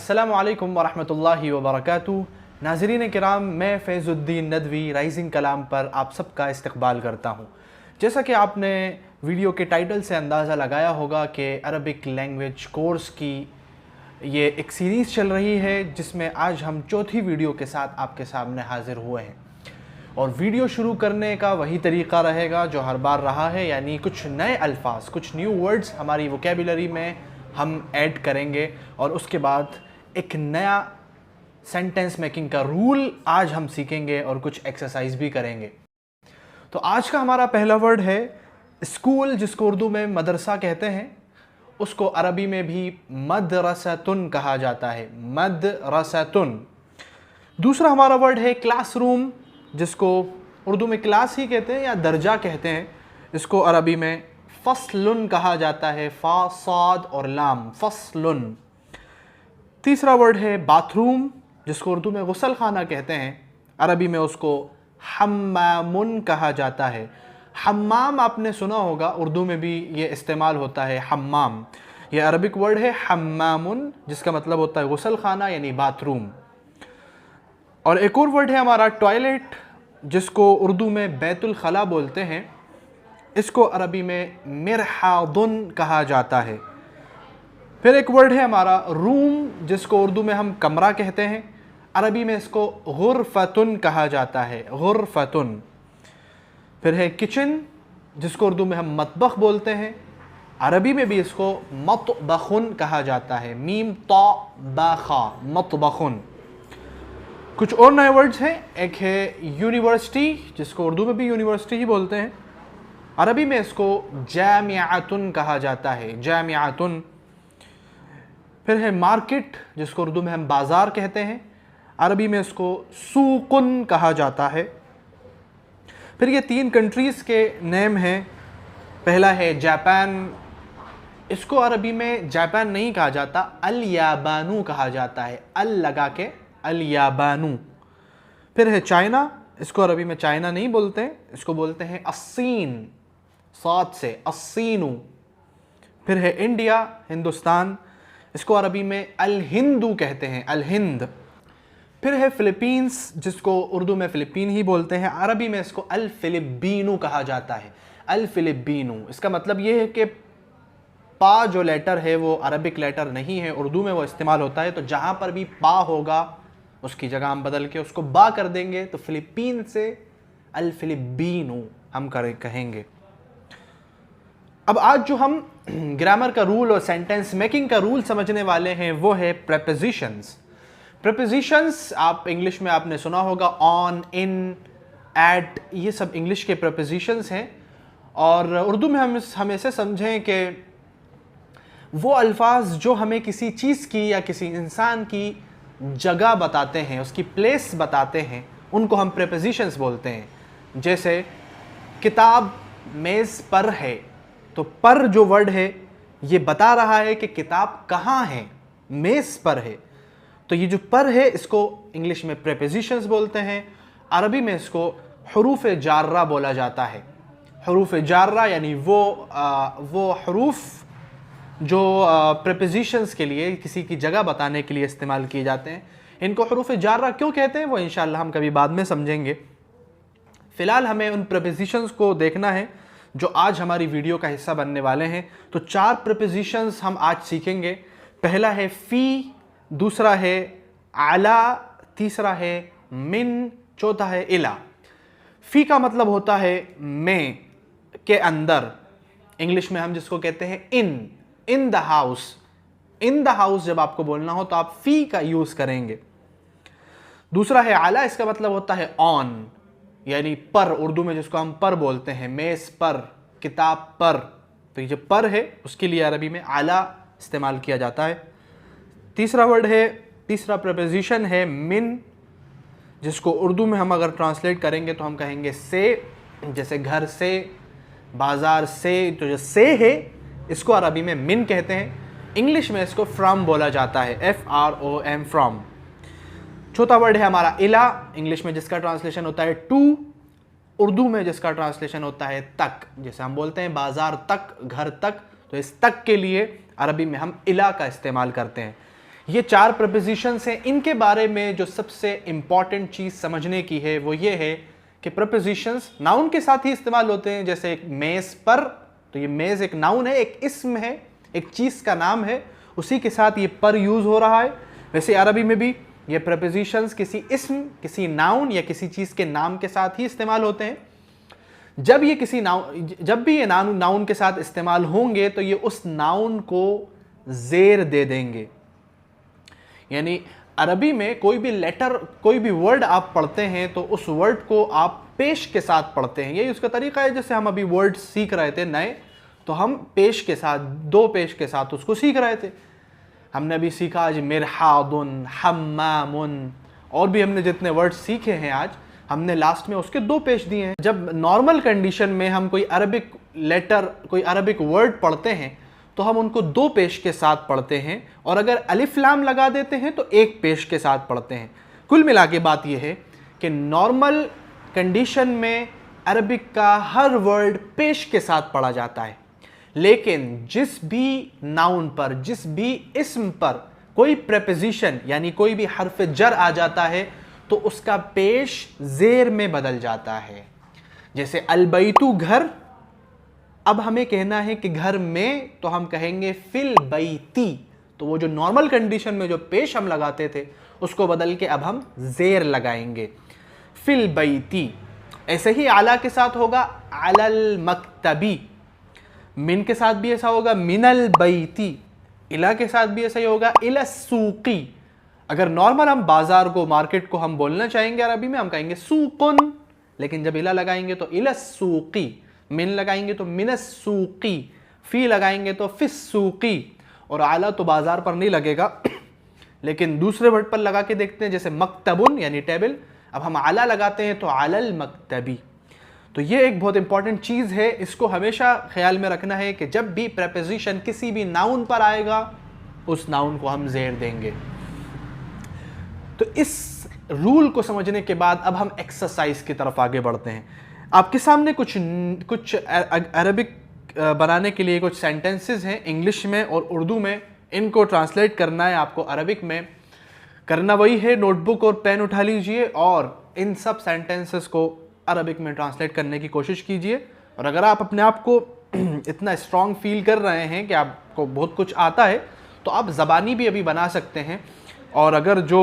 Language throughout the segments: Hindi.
अस्सलामु अलैकुम वरहमतुल्लाहि वबरकातुहू। नाज़रीन किराम, मैं फ़ैज़ुद्दीन नदवी राइजिंग कलाम पर आप सबका इस्तक़बाल करता हूँ। जैसा कि आपने वीडियो के टाइटल से अंदाज़ा लगाया होगा कि अरबिक लैंग्वेज कोर्स की ये एक सीरीज़ चल रही है, जिसमें आज हम चौथी वीडियो के साथ आपके सामने हाज़िर हुए हैं। और वीडियो शुरू करने का वही तरीक़ा रहेगा जो हर बार रहा है, यानी कुछ नए अल्फाज, कुछ न्यू वर्ड्स हमारी वोकेबुलरी में हम ऐड करेंगे और उसके बाद एक नया सेंटेंस मेकिंग का रूल आज हम सीखेंगे और कुछ एक्सरसाइज भी करेंगे। तो आज का हमारा पहला वर्ड है स्कूल, जिसको उर्दू में मदरसा कहते हैं, उसको अरबी में भी मदरसतुन कहा जाता है, मदरसतुन। दूसरा हमारा वर्ड है क्लासरूम, जिसको उर्दू में क्लास ही कहते हैं या दर्जा कहते हैं, इसको अरबी में फस्लुन कहा जाता है, फा साद और लाम, फस्लुन। तीसरा वर्ड है बाथरूम, जिसको उर्दू में गुसल खाना कहते हैं, अरबी में उसको हम्मामुन कहा जाता है। हम्माम आपने सुना होगा, उर्दू में भी ये इस्तेमाल होता है, हम्माम। ये अरबिक वर्ड है हम्मामुन, जिसका मतलब होता है गुसल खाना यानी बाथरूम। और एक और वर्ड है हमारा टॉयलेट, जिसको उर्दू में बैतुल खला बोलते हैं, इसको अरबी में मिरहादुन कहा जाता है। फिर एक वर्ड है हमारा रूम, जिसको उर्दू में हम कमरा कहते हैं, अरबी में इसको गुरफतुन कहा जाता है, गुरफतुन। फिर है किचन, जिसको उर्दू में हम मतबख बोलते हैं, अरबी में भी इसको मतबखुन कहा जाता है, मीम ता बाखा, मतबखुन। कुछ और नए वर्ड्स हैं, एक है यूनिवर्सिटी, जिसको उर्दू में भी यूनिवर्सिटी ही बोलते हैं, अरबी में इसको जामियातुन कहा जाता है, जामियातुन। फिर है मार्केट, जिसको उर्दू में हम बाज़ार कहते हैं, अरबी में इसको सूकुन कहा जाता है। फिर ये 3 कंट्रीज़ के नेम हैं। पहला है जापान, इसको अरबी में जापान नहीं कहा जाता, अल याबानू कहा जाता है, अल लगा के अल याबानू। फिर है चाइना, इसको अरबी में चाइना नहीं बोलते हैं, इसको बोलते हैं अस्सीन, सात से अस्सीनू। फिर है इंडिया, हिंदुस्तान, इसको अरबी में अल हिंदू कहते हैं, अल हिंद। फिर है फिलीपींस, जिसको उर्दू में फ़िलिपीन ही बोलते हैं, अरबी में इसको अल फिलिपीनू कहा जाता है, अल फिलिपीनू। इसका मतलब ये है कि पा जो लेटर है वो अरबिक लेटर नहीं है, उर्दू में वो इस्तेमाल होता है। तो जहाँ पर भी पा होगा उसकी जगह हम बदल के उसको बा कर देंगे, तो फिलिपीन से अल फिलिपीनू हम कहेंगे। अब आज जो हम ग्रामर का रूल और सेंटेंस मेकिंग का रूल समझने वाले हैं वो है प्रेपोजिशंस। प्रेपोजिशंस आप इंग्लिश में आपने सुना होगा, ऑन, इन, एट, ये सब इंग्लिश के प्रेपोजिशंस हैं। और उर्दू में हम ऐसे समझें कि वो अल्फाज जो हमें किसी चीज़ की या किसी इंसान की जगह बताते हैं, उसकी प्लेस बताते हैं, उनको हम प्रेपोजिशंस बोलते हैं। जैसे किताब मेज़ पर है, तो पर जो वर्ड है ये बता रहा है कि किताब कहाँ है, मेज़ पर है। तो ये जो पर है इसको इंग्लिश में प्रेपोजिशंस बोलते हैं, अरबी में इसको हरूफ जार्रा बोला जाता है। हरूफ जार्रा यानी वो हरूफ जो प्रेपोजिशंस के लिए, किसी की जगह बताने के लिए इस्तेमाल किए जाते हैं। इनको हरूफ जार्रा क्यों कहते हैं वो इंशाअल्लाह हम कभी बाद में समझेंगे। फ़िलहाल हमें उन प्रेपोजिशंस को देखना है जो आज हमारी वीडियो का हिस्सा बनने वाले हैं। तो 4 प्रेपोजिशंस हम आज सीखेंगे। पहला है फ़ी, दूसरा है आला, तीसरा है मिन, चौथा है इला। फ़ी का मतलब होता है में, के अंदर, इंग्लिश में हम जिसको कहते हैं in the house. In the house जब आपको बोलना हो तो आप फ़ी का यूज़ करेंगे। दूसरा है आला, इसका मतलब होता है ऑन, यानी पर, उर्दू में जिसको हम पर बोलते हैं, मेज़ पर, किताब पर। तो ये जो पर है उसके लिए अरबी में आला इस्तेमाल किया जाता है। तीसरा वर्ड है, तीसरा प्रेपोजिशन है मिन, जिसको उर्दू में हम अगर ट्रांसलेट करेंगे तो हम कहेंगे से, जैसे घर से, बाज़ार से। तो जो से है इसको अरबी में मिन कहते हैं, इंग्लिश में इसको फ्रॉम बोला जाता है, FROM, फ्रॉम। चौथा वर्ड है हमारा इला, इंग्लिश में जिसका ट्रांसलेशन होता है टू, उर्दू में जिसका ट्रांसलेशन होता है तक। जैसे हम बोलते हैं बाज़ार तक, घर तक, तो इस तक के लिए अरबी में हम इला का इस्तेमाल करते हैं। ये 4 प्रपोजिशंस हैं। इनके बारे में जो सबसे इंपॉर्टेंट चीज़ समझने की है वो ये है कि प्रपोजिशंस नाउन के साथ ही इस्तेमाल होते हैं। जैसे एक मेज़ पर, तो ये मेज़ एक नाउन है, एक इस्म है, एक चीज़ का नाम है, उसी के साथ ये पर यूज़ हो रहा है। वैसे अरबी में भी ये प्रपोजिशंस किसी इस्म, किसी नाउन या किसी चीज़ के नाम के साथ ही इस्तेमाल होते हैं। जब भी ये नाउन के साथ इस्तेमाल होंगे तो ये उस नाउन को ज़ेर दे देंगे। यानी अरबी में कोई भी लेटर, कोई भी वर्ड आप पढ़ते हैं तो उस वर्ड को आप पेश के साथ पढ़ते हैं। यही उसका तरीका है। जैसे हम अभी वर्ड सीख रहे थे नए, तो हम पेश के साथ, 2 पेश के साथ उसको सीख रहे थे। हमने अभी सीखा आज मिरहादुन, हम्मामुन, और भी हमने जितने वर्ड सीखे हैं आज, हमने लास्ट में उसके 2 पेश दिए हैं। जब नॉर्मल कंडीशन में हम कोई अरबिक लेटर, कोई अरबिक वर्ड पढ़ते हैं तो हम उनको 2 पेश के साथ पढ़ते हैं, और अगर अलिफ लाम लगा देते हैं तो 1 पेश के साथ पढ़ते हैं। कुल मिला के बात यह है कि नॉर्मल कंडीशन में अरबिक का हर वर्ड पेश के साथ पढ़ा जाता है, लेकिन जिस भी नाउन पर, जिस भी इस्म पर कोई प्रेपोजिशन यानी कोई भी हर्फ जर आ जाता है तो उसका पेश ज़ेर में बदल जाता है। जैसे अलबैतु घर, अब हमें कहना है कि घर में, तो हम कहेंगे फिल बैती। तो वो जो नॉर्मल कंडीशन में जो पेश हम लगाते थे उसको बदल के अब हम ज़ेर लगाएंगे, फिल बैती। ऐसे ही आला के साथ होगा अलल मकतबी, मिन के साथ भी ऐसा होगा मिनल बैती, इला के साथ भी ऐसा ही होगा इलसूकी। अगर नॉर्मल हम बाजार को, मार्केट को हम बोलना चाहेंगे अरबी में, हम कहेंगे सूकुन, लेकिन जब इला लगाएंगे तो इलसूकी, मिन लगाएंगे तो मिनसूकी, फी लगाएंगे तो फिस्सूकी, और आला तो बाजार पर नहीं लगेगा लेकिन दूसरे वर्ड पर लगा के देखते हैं। जैसे मकतबुन यानी टेबल, अब हम आला लगाते हैं तो अलल मकतबी। तो ये एक बहुत इंपॉर्टेंट चीज़ है, इसको हमेशा ख्याल में रखना है कि जब भी प्रेपोजिशन किसी भी नाउन पर आएगा उस नाउन को हम ज़ेर देंगे। तो इस रूल को समझने के बाद अब हम एक्सरसाइज की तरफ आगे बढ़ते हैं। आपके सामने कुछ अरबिक बनाने के लिए कुछ सेंटेंसेस हैं इंग्लिश में और उर्दू में, इनको ट्रांसलेट करना है आपको अरबिक में। करना वही है, नोटबुक और पेन उठा लीजिए और इन सब सेंटेंसेस को अरबिक में ट्रांसलेट करने की कोशिश कीजिए। और अगर आप अपने आप को इतना स्ट्रॉन्ग फील कर रहे हैं कि आपको बहुत कुछ आता है तो आप ज़बानी भी अभी बना सकते हैं। और अगर जो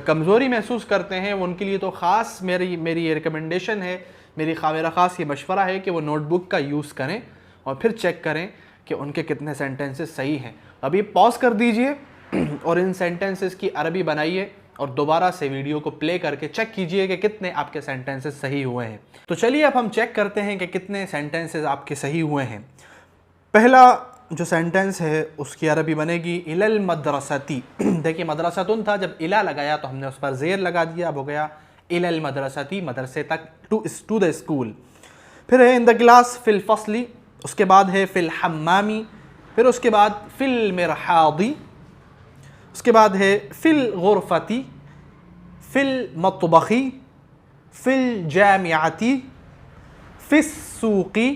कमज़ोरी महसूस करते हैं उनके लिए तो ख़ास मेरी ये रिकमेंडेशन है, मेरा ख़ास ये मशवरा है कि वो नोटबुक का यूज़ करें और फिर चेक करें कि उनके कितने सेंटेंसेस सही हैं। अभी पॉज कर दीजिए और इन सेंटेंसेस की अरबी बनाइए और दोबारा से वीडियो को प्ले करके चेक कीजिए कि कितने आपके सेंटेंसेस सही हुए हैं। तो चलिए अब हम चेक करते हैं कि कितने सेंटेंसेस आपके सही हुए हैं। पहला जो सेंटेंस है उसकी अरबी बनेगी इलल मदरसती। देखिए मदरसतुन था, जब इला लगाया तो हमने उस पर ज़ेर लगा दिया, अब हो गया इलल मदरसती, मदरसे तक, टू द स्कूल। फिर है इन द क्लास, फिल फसली, उसके बाद है फिल हम्मामी, फिर उसके बाद फिल मिरहादी, उसके बाद है फिल गुरफती, फिल मतबखी, फिल जामियाती, फिस सूकी,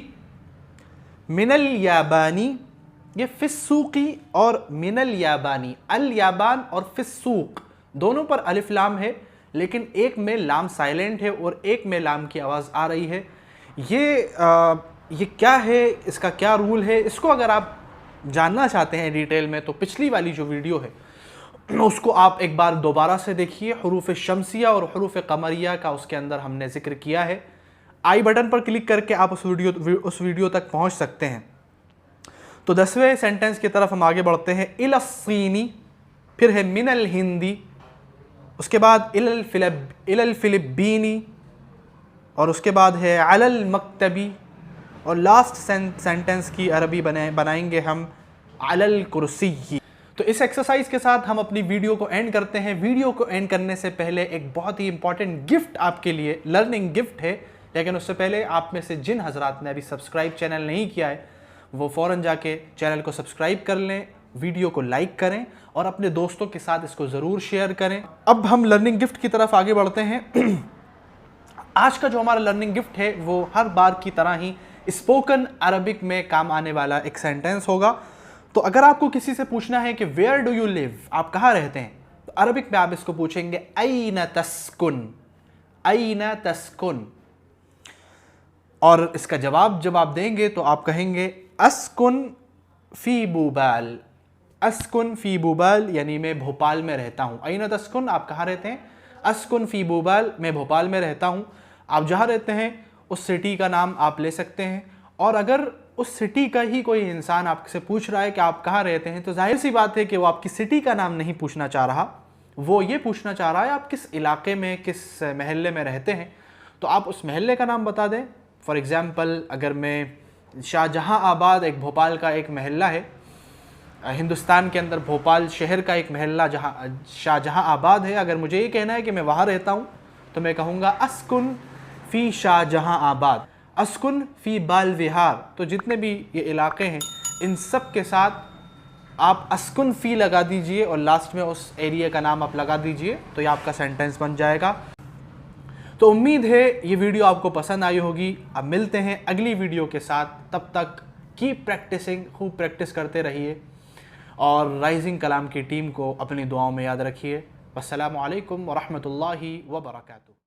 मिनल याबानी। ये फिस्सूकी और मिनल याबानी, अल याबान और फिस्सूक दोनों पर अलिफ लाम है, लेकिन एक में लाम साइलेंट है और एक में लाम की आवाज़ आ रही है। ये क्या है, इसका क्या रूल है, इसको अगर आप जानना चाहते हैं डिटेल में तो पिछली वाली जो वीडियो है उसको आप एक बार दोबारा से देखिए। हुरूफ शमसिया और हुरूफ कमरिया का उसके अंदर हमने जिक्र किया है। आई बटन पर क्लिक करके आप उस वीडियो तक पहुंच सकते हैं। तो 10वें सेंटेंस की तरफ हम आगे बढ़ते हैं। इलस्सीनी, फिर है मिनल हिंदी, उसके बाद इलल फिलिपीनी, और उसके बाद है अलल मकतबी, और लास्ट सेंटेंस की अरबी बनाएंगे हम अलल कुर्सी। तो इस एक्सरसाइज के साथ हम अपनी वीडियो को एंड करते हैं। वीडियो को एंड करने से पहले एक बहुत ही इंपॉर्टेंट गिफ्ट आपके लिए, लर्निंग गिफ्ट है, लेकिन उससे पहले आप में से जिन हजरात ने अभी सब्सक्राइब चैनल नहीं किया है वो फ़ौरन जाके चैनल को सब्सक्राइब कर लें, वीडियो को लाइक करें और अपने दोस्तों के साथ इसको ज़रूर शेयर करें। अब हम लर्निंग गिफ्ट की तरफ आगे बढ़ते हैं। आज का जो हमारा लर्निंग गिफ्ट है वो हर बार की तरह ही स्पोकन अरबिक में काम आने वाला एक सेंटेंस होगा। तो अगर आपको किसी से पूछना है कि वेयर डू यू लिव, आप कहाँ रहते हैं, तो अरबिक में आप इसको पूछेंगे ऐन तस्कुन, ऐन तस्कुन। और इसका जवाब जब आप देंगे तो आप कहेंगे अस्कुन फी बुबाल, अस्कुन फी बुबाल, यानी मैं भोपाल में रहता हूँ। ऐन तस्कुन, आप कहाँ रहते हैं, अस्कुन फी बुबाल, मैं भोपाल में रहता हूँ। आप जहाँ रहते हैं उस सिटी का नाम आप ले सकते हैं। और अगर उस सिटी का ही कोई इंसान आपसे पूछ रहा है कि आप कहाँ रहते हैं, तो जाहिर सी बात है कि वो आपकी सिटी का नाम नहीं पूछना चाह रहा, वो ये पूछना चाह रहा है आप किस इलाके में, किस महल्ले में रहते हैं। तो आप उस महल्ले का नाम बता दें। फॉर एग्ज़ाम्पल, अगर मैं शाहजहाँ आबाद, एक भोपाल का एक महल्ला है, हिंदुस्तान के अंदर भोपाल शहर का एक महल्ला जहाँ शाहजहाँ आबाद है, अगर मुझे ये कहना है कि मैं वहाँ रहता हूँ, तो मैं कहूँगा अस्कुन फ़ी शाहजहाँ आबाद, अस्कुन फ़ी बाल विहार। तो जितने भी ये इलाके हैं, इन सब के साथ आप अस्कुन फ़ी लगा दीजिए और लास्ट में उस एरिया का नाम आप लगा दीजिए, तो ये आपका सेंटेंस बन जाएगा। तो उम्मीद है ये वीडियो आपको पसंद आई होगी। अब मिलते हैं अगली वीडियो के साथ, तब तक कीप प्रैक्टिसिंग, खूब प्रैक्टिस करते रहिए और राइजिंग कलाम की टीम को अपनी दुआओं में याद रखिए। अस्सलामु अलैकुम व रहमतुल्लाहि व बरकातुहू।